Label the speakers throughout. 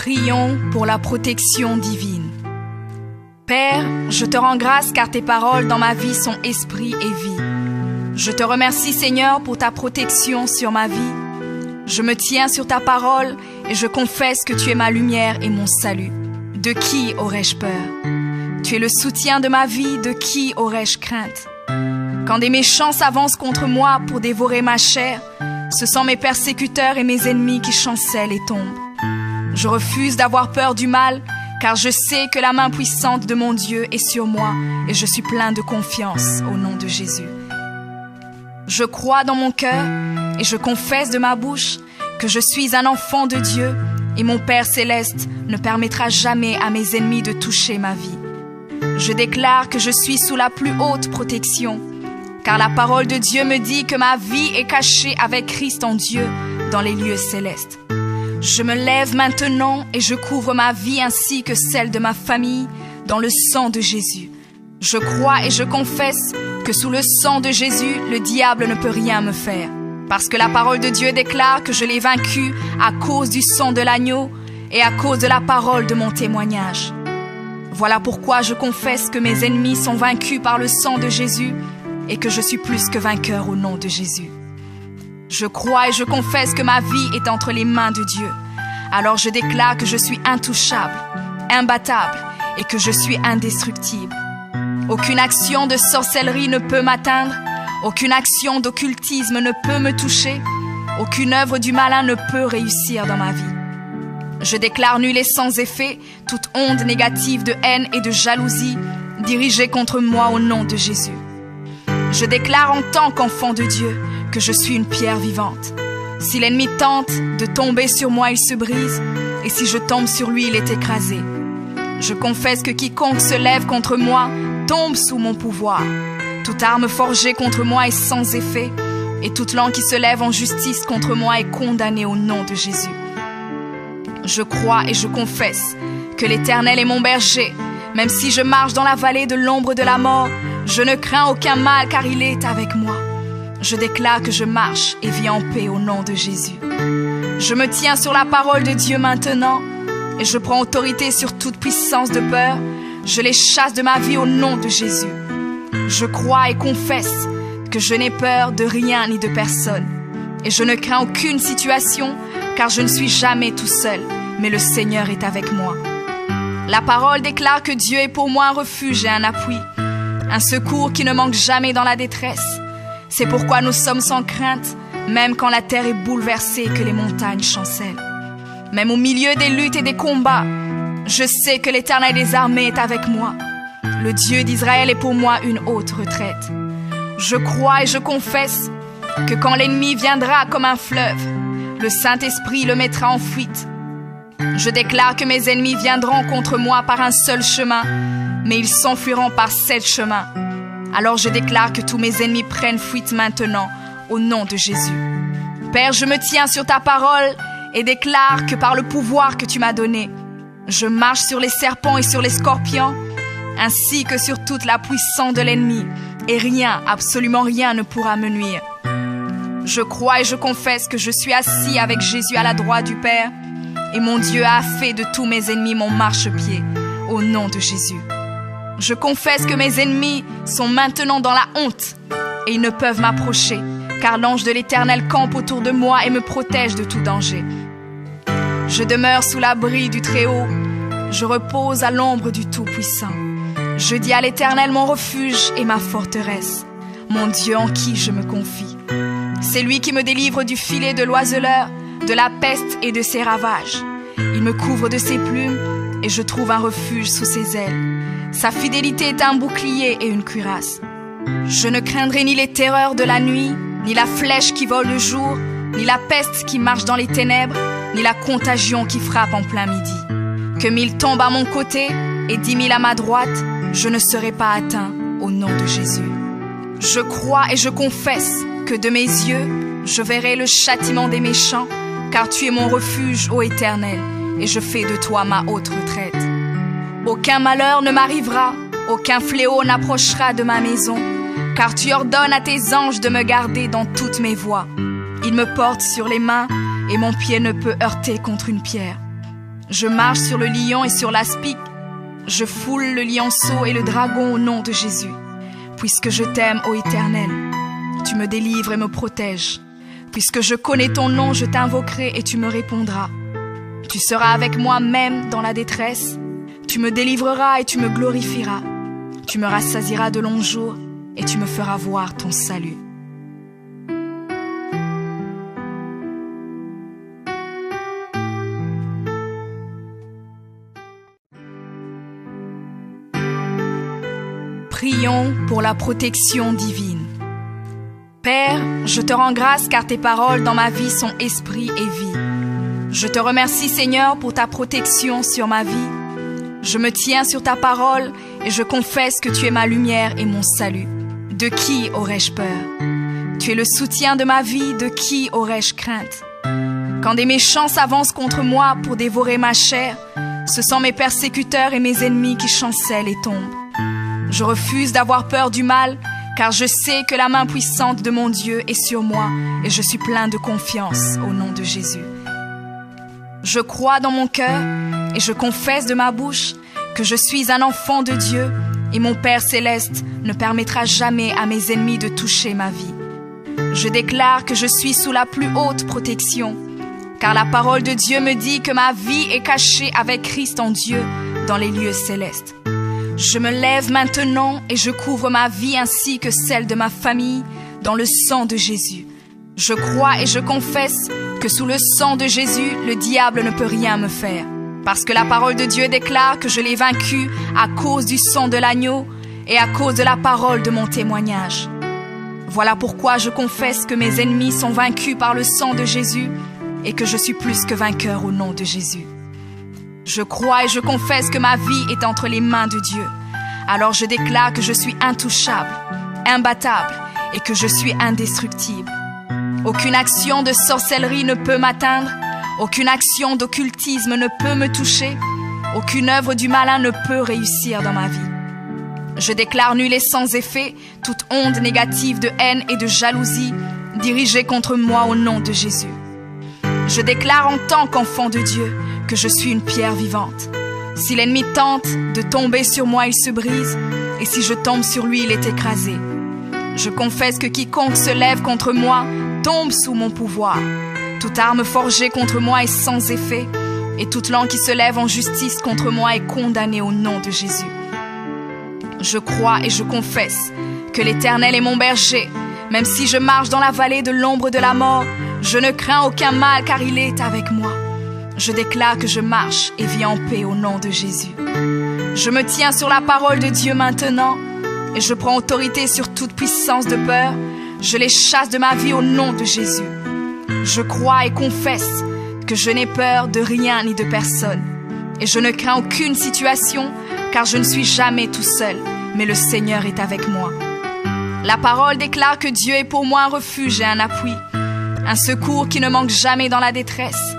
Speaker 1: Prions pour la protection divine. Père, je te rends grâce car tes paroles dans ma vie sont esprit et vie. Je te remercie Seigneur pour ta protection sur ma vie. Je me tiens sur ta parole et je confesse que tu es ma lumière et mon salut. De qui aurais-je peur? Tu es le soutien de ma vie, de qui aurais-je crainte? Quand des méchants s'avancent contre moi pour dévorer ma chair, ce sont mes persécuteurs et mes ennemis qui chancellent et tombent. Je refuse d'avoir peur du mal, car je sais que la main puissante de mon Dieu est sur moi et je suis plein de confiance au nom de Jésus. Je crois dans mon cœur et je confesse de ma bouche que je suis un enfant de Dieu et mon Père céleste ne permettra jamais à mes ennemis de toucher ma vie. Je déclare que je suis sous la plus haute protection, car la parole de Dieu me dit que ma vie est cachée avec Christ en Dieu dans les lieux célestes. Je me lève maintenant et je couvre ma vie ainsi que celle de ma famille dans le sang de Jésus. Je crois et je confesse que sous le sang de Jésus, le diable ne peut rien me faire. Parce que la parole de Dieu déclare que je l'ai vaincu à cause du sang de l'agneau et à cause de la parole de mon témoignage. Voilà pourquoi je confesse que mes ennemis sont vaincus par le sang de Jésus et que je suis plus que vainqueur au nom de Jésus. Je crois et je confesse que ma vie est entre les mains de Dieu. Alors je déclare que je suis intouchable, imbattable et que je suis indestructible. Aucune action de sorcellerie ne peut m'atteindre, aucune action d'occultisme ne peut me toucher, aucune œuvre du malin ne peut réussir dans ma vie. Je déclare nul et sans effet toute onde négative de haine et de jalousie dirigée contre moi au nom de Jésus. Je déclare en tant qu'enfant de Dieu que je suis une pierre vivante. Si l'ennemi tente de tomber sur moi, il se brise, et si je tombe sur lui, il est écrasé. Je confesse que quiconque se lève contre moi tombe sous mon pouvoir. Toute arme forgée contre moi est sans effet, et toute langue qui se lève en justice contre moi est condamnée au nom de Jésus. Je crois et je confesse que l'Éternel est mon berger. Même si je marche dans la vallée de l'ombre de la mort, je ne crains aucun mal car il est avec moi. Je déclare que je marche et vis en paix au nom de Jésus. Je me tiens sur la parole de Dieu maintenant et je prends autorité sur toute puissance de peur. Je les chasse de ma vie au nom de Jésus. Je crois et confesse que je n'ai peur de rien ni de personne. Et je ne crains aucune situation car je ne suis jamais tout seul, mais le Seigneur est avec moi. La parole déclare que Dieu est pour moi un refuge et un appui, un secours qui ne manque jamais dans la détresse. C'est pourquoi nous sommes sans crainte, même quand la terre est bouleversée et que les montagnes chancellent. Même au milieu des luttes et des combats, je sais que l'Éternel des armées est avec moi. Le Dieu d'Israël est pour moi une haute retraite. Je crois et je confesse que quand l'ennemi viendra comme un fleuve, le Saint-Esprit le mettra en fuite. Je déclare que mes ennemis viendront contre moi par un seul chemin, mais ils s'enfuiront par 7 chemins. Alors je déclare que tous mes ennemis prennent fuite maintenant, au nom de Jésus. Père, je me tiens sur ta parole et déclare que par le pouvoir que tu m'as donné, je marche sur les serpents et sur les scorpions, ainsi que sur toute la puissance de l'ennemi, et rien, absolument rien ne pourra me nuire. Je crois et je confesse que je suis assis avec Jésus à la droite du Père, et mon Dieu a fait de tous mes ennemis mon marchepied, au nom de Jésus. Je confesse que mes ennemis sont maintenant dans la honte, et ils ne peuvent m'approcher, car l'ange de l'Éternel campe autour de moi et me protège de tout danger. Je demeure sous l'abri du Très-Haut, je repose à l'ombre du Tout-Puissant. Je dis à l'Éternel mon refuge et ma forteresse, mon Dieu en qui je me confie. C'est lui qui me délivre du filet de l'oiseleur, de la peste et de ses ravages. Il me couvre de ses plumes et je trouve un refuge sous ses ailes. Sa fidélité est un bouclier et une cuirasse. Je ne craindrai ni les terreurs de la nuit, ni la flèche qui vole le jour, ni la peste qui marche dans les ténèbres, ni la contagion qui frappe en plein midi. Que 1000 tombent à mon côté et 10 000 à ma droite, je ne serai pas atteint au nom de Jésus. Je crois et je confesse que de mes yeux, je verrai le châtiment des méchants, car tu es mon refuge, ô Éternel, et je fais de toi ma haute retraite. Aucun malheur ne m'arrivera, aucun fléau n'approchera de ma maison, car tu ordonnes à tes anges de me garder dans toutes mes voies. Ils me portent sur les mains, et mon pied ne peut heurter contre une pierre. Je marche sur le lion et sur l'aspic. Je foule le lionceau et le dragon au nom de Jésus. Puisque je t'aime, ô Éternel, tu me délivres et me protèges. Puisque je connais ton nom, je t'invoquerai et tu me répondras. Tu seras avec moi même dans la détresse. Tu me délivreras et tu me glorifieras. Tu me rassasieras de longs jours et tu me feras voir ton salut. Prions pour la protection divine. Père, je te rends grâce car tes paroles dans ma vie sont esprit et vie. Je te remercie Seigneur pour ta protection sur ma vie. Je me tiens sur ta parole et je confesse que tu es ma lumière et mon salut. De qui aurais-je peur? Tu es le soutien de ma vie, de qui aurais-je crainte? Quand des méchants s'avancent contre moi pour dévorer ma chair, ce sont mes persécuteurs et mes ennemis qui chancellent et tombent. Je refuse d'avoir peur du mal, car je sais que la main puissante de mon Dieu est sur moi et je suis plein de confiance au nom de Jésus. Je crois dans mon cœur et je confesse de ma bouche que je suis un enfant de Dieu et mon Père céleste ne permettra jamais à mes ennemis de toucher ma vie. Je déclare que je suis sous la plus haute protection, car la parole de Dieu me dit que ma vie est cachée avec Christ en Dieu dans les lieux célestes. Je me lève maintenant et je couvre ma vie ainsi que celle de ma famille dans le sang de Jésus. Je crois et je confesse que sous le sang de Jésus, le diable ne peut rien me faire. Parce que la parole de Dieu déclare que je l'ai vaincu à cause du sang de l'agneau et à cause de la parole de mon témoignage. Voilà pourquoi je confesse que mes ennemis sont vaincus par le sang de Jésus et que je suis plus que vainqueur au nom de Jésus. Je crois et je confesse que ma vie est entre les mains de Dieu. Alors je déclare que je suis intouchable, imbattable et que je suis indestructible. Aucune action de sorcellerie ne peut m'atteindre, aucune action d'occultisme ne peut me toucher, aucune œuvre du malin ne peut réussir dans ma vie. Je déclare nul et sans effet toute onde négative de haine et de jalousie dirigée contre moi au nom de Jésus. Je déclare en tant qu'enfant de Dieu que je suis une pierre vivante. Si l'ennemi tente de tomber sur moi, il se brise, et si je tombe sur lui, il est écrasé. Je confesse que quiconque se lève contre moi tombe sous mon pouvoir. Toute arme forgée contre moi est sans effet, et toute langue qui se lève en justice contre moi est condamnée au nom de Jésus. Je crois et je confesse que l'Éternel est mon berger. Même si je marche dans la vallée de l'ombre de la mort, je ne crains aucun mal car il est avec moi. Je déclare que je marche et vis en paix au nom de Jésus. Je me tiens sur la parole de Dieu maintenant et je prends autorité sur toute puissance de peur. Je les chasse de ma vie au nom de Jésus. Je crois et confesse que je n'ai peur de rien ni de personne. Et je ne crains aucune situation car je ne suis jamais tout seul, mais le Seigneur est avec moi. La parole déclare que Dieu est pour moi un refuge et un appui, un secours qui ne manque jamais dans la détresse.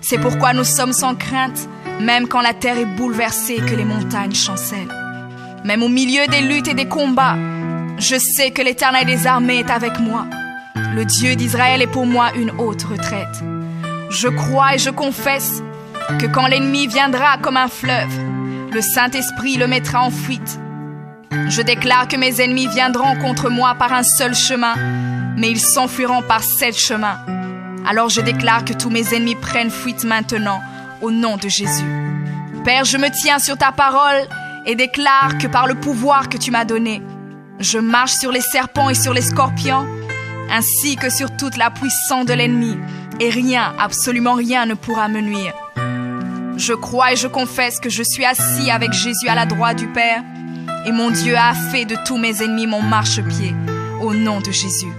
Speaker 1: C'est pourquoi nous sommes sans crainte, même quand la terre est bouleversée et que les montagnes chancellent. Même au milieu des luttes et des combats, je sais que l'Éternel des armées est avec moi. Le Dieu d'Israël est pour moi une haute retraite. Je crois et je confesse que quand l'ennemi viendra comme un fleuve, le Saint-Esprit le mettra en fuite. Je déclare que mes ennemis viendront contre moi par un seul chemin, mais ils s'enfuiront par 7 chemins. Alors je déclare que tous mes ennemis prennent fuite maintenant, au nom de Jésus. Père, je me tiens sur ta parole et déclare que par le pouvoir que tu m'as donné, je marche sur les serpents et sur les scorpions, ainsi que sur toute la puissance de l'ennemi, et rien, absolument rien ne pourra me nuire. Je crois et je confesse que je suis assis avec Jésus à la droite du Père, et mon Dieu a fait de tous mes ennemis mon marchepied, au nom de Jésus.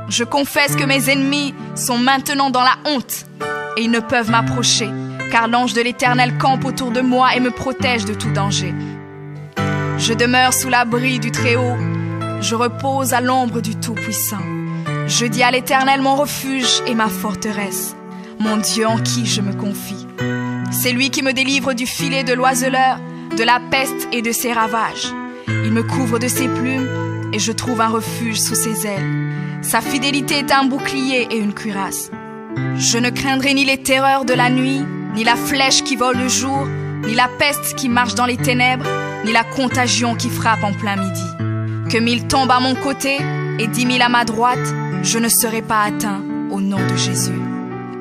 Speaker 1: Je confesse que mes ennemis sont maintenant dans la honte, et ils ne peuvent m'approcher, car l'ange de l'Éternel campe autour de moi et me protège de tout danger. Je demeure sous l'abri du Très-Haut, je repose à l'ombre du Tout-Puissant. Je dis à l'Éternel mon refuge et ma forteresse, mon Dieu en qui je me confie. C'est lui qui me délivre du filet de l'oiseleur, de la peste et de ses ravages. Il me couvre de ses plumes et je trouve un refuge sous ses ailes. Sa fidélité est un bouclier et une cuirasse. Je ne craindrai ni les terreurs de la nuit, ni la flèche qui vole le jour, ni la peste qui marche dans les ténèbres, ni la contagion qui frappe en plein midi. Que 1000 tombent à mon côté et 10 000 à ma droite, je ne serai pas atteint au nom de Jésus.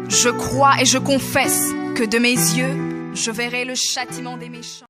Speaker 1: Je crois et je confesse que de mes yeux, je verrai le châtiment des méchants.